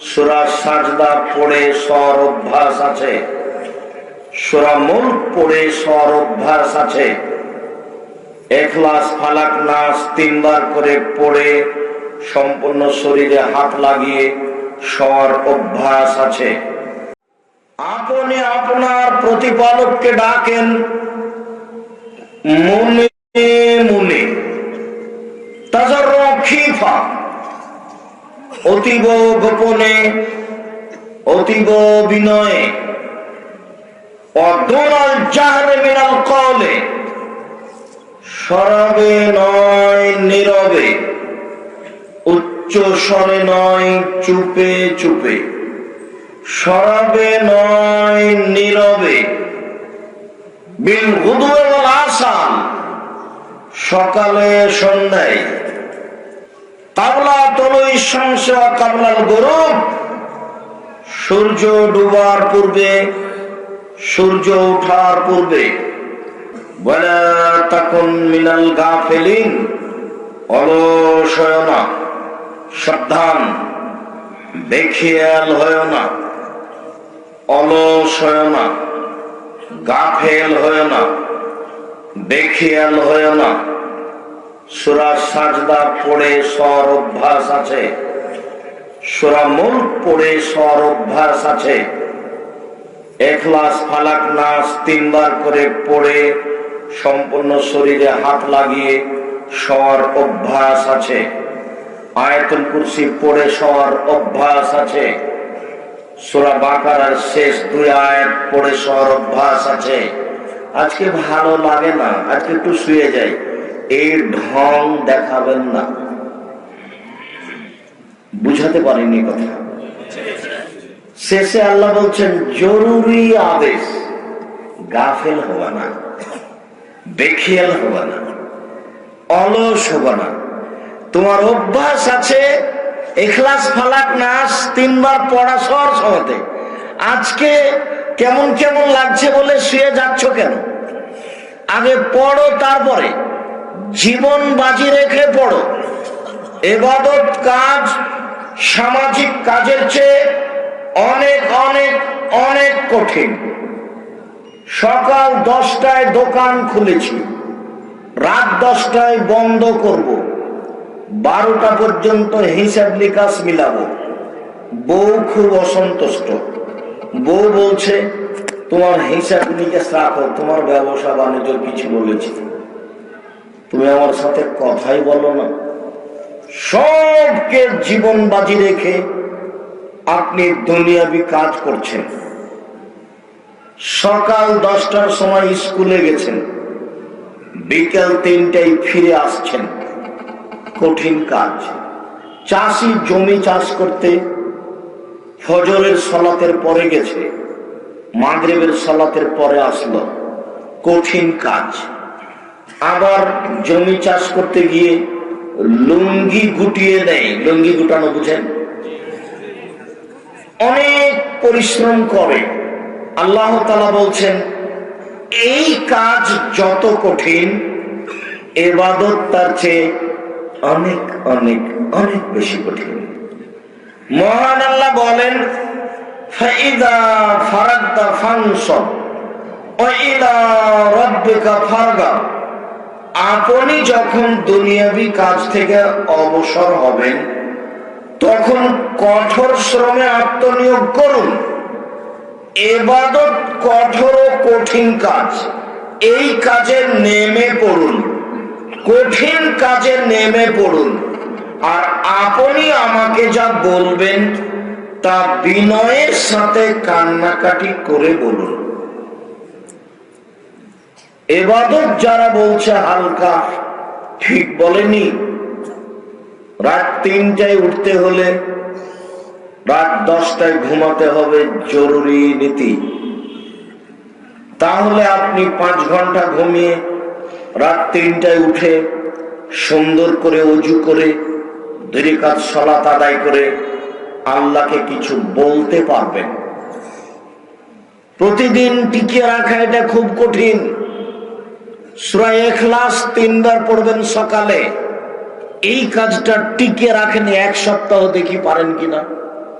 সূরা সাজদা পড়ে সর অভ্যাস আছে, সূরা মুলক পড়ে সর অভ্যাস আছে, ইখলাস ফালাক নাস 3 বার করে পড়ে সম্পূর্ণ শরীরে হাত লাগিয়ে সর অভ্যাস আছে। আপনি আপনার প্রতিপালককে ডাকেন মনে মনে, তাজাররু খিফা, অতীব গোপনে, অতীব বিনয়ে, অদুনাল জাহরে মিনাল কওলে, সরবে নয় নীরবে, উচ্চ স্বরে নয় চুপে চুপে, সরবে নয় নীরবে, বিল গুদুয়ে ওয়াল আসাল, সকালে সন্ধ্যায়, কাবলা তুলুই শামস ওয়া কাবলাল গুরুব, সূর্য ডুবার পূর্বে, সূর্য ওঠার পূর্বে, ওয়ালা তাকুন মিনাল গাফিলিন, অলস হয় না, সাবধান, বেখেয়াল হয় না, অলস হয় না, গাফেল হয় না, বেখেয়াল হয় না। সূরা সাজদা পড়ে সর অভ্যাস আছে, সূরা মুলক পড়ে সর অভ্যাস আছে, ইখলাস ফালাক নাস 3 বার করে পড়ে সম্পূর্ণ শরীরে হাত লাগিয়ে সর অভ্যাস আছে, আয়াতুল কুরসি পড়ে সর অভ্যাস আছে, সূরা বাকারার শেষ 2 আয়াত পড়ে সর অভ্যাস আছে। আজকে ভালো লাগে না, আজকে একটু শুয়ে যাই, এই ঢং দেখাবেন না। বুঝাতে পারিনি কথা। শেষে আল্লাহ বলছেন জরুরি আদেশ, গাফেল হবা না, বেখেয়াল হবা না, অলস হবা না। তোমার অভ্যাস আছে ইখলাস ফালাক নাস 3 বার পড়া সর সমাতে, আজকে কেমন কেমন লাগছে বলে শুয়ে যাচ্ছ কেন? আগে পড়ো, তারপরে জীবন বাজি রেখে পড়ো। ইবাদত কাজ সামাজিক কাজের চেয়ে অনেক অনেক অনেক কঠিন। সকাল 10টায় দোকান খুলেছি, রাত 10টায় বন্ধ করব, 12টা পর্যন্ত হিসাব নিকাশ মিলাবো। বউ খুব অসন্তুষ্ট, বউ বলছে তোমার হিসাব নিকাশ রাখো, তোমার ব্যবসা বাণিজ্য কিছু বলেছি, তুমি আমার সাথে কথাই বলো না। সবকে জীবন বাজি রেখে আপনি দুনিয়াবি কাজ করছেন। সকাল 10টার সময় স্কুলে গেছেন, বিকাল 3টায় ফিরে আসছেন, কঠিন কাজ। চাষি জমি চাষ করতে ফজরের সালাতের পরে গেছে, মাগরিবের সালাতের পরে আসলো, কঠিন কাজ। আবার জমি চাষ করতে গিয়ে লুঙ্গি গুটিয়ে দেয়, লুঙ্গি গুটানো বুঝেন, অনেক পরিশ্রম করে। আল্লাহ তাআলা বলছেন এই কাজ যত কঠিন, ইবাদত তার চেয়ে অনেক অনেক অনেক বেশি কঠিন। মহান আল্লাহ বলেন ফাইদা ফারাগতা ফানসব ওয়া ইলা রাব্বিকা ফারগাব, আপনি যখন দুনিয়াবি কাজ থেকে অবসর হবেন তখন কঠোর শ্রমে আত্মনিয়োগ করুন। ইবাদত কঠোর ও কঠিন কাজ, এই কাজে নেমে পড়ুন, কঠিন কাজে নেমে পড়ুন। আর আপনি আমাকে যা বলবেন তা বিনয়ের সাথে কান্নাকাটি করে বলুন। ইবাদত যারা বলছে হালকা, ঠিক বলেনি। রাত 3টায় উঠতে হলে রাত 10টায় ঘুমাতে হবে, জরুরি নীতি। তাহলে আপনি 5 ঘন্টা ঘুমিয়ে রাত 3টায় উঠে সুন্দর করে ওযু করে 2 রাকাত সালাত আদায় করে আল্লাহকে কিছু বলতে পারবেন। প্রতিদিন টিকিয়ে রাখা এটা খুব কঠিন। সূরা ইখলাস 3 বার পড়বেন সকালে, এই কাজটা টিকিয়ে রাখেন 1 সপ্তাহ, দেখি পারেন কিনা।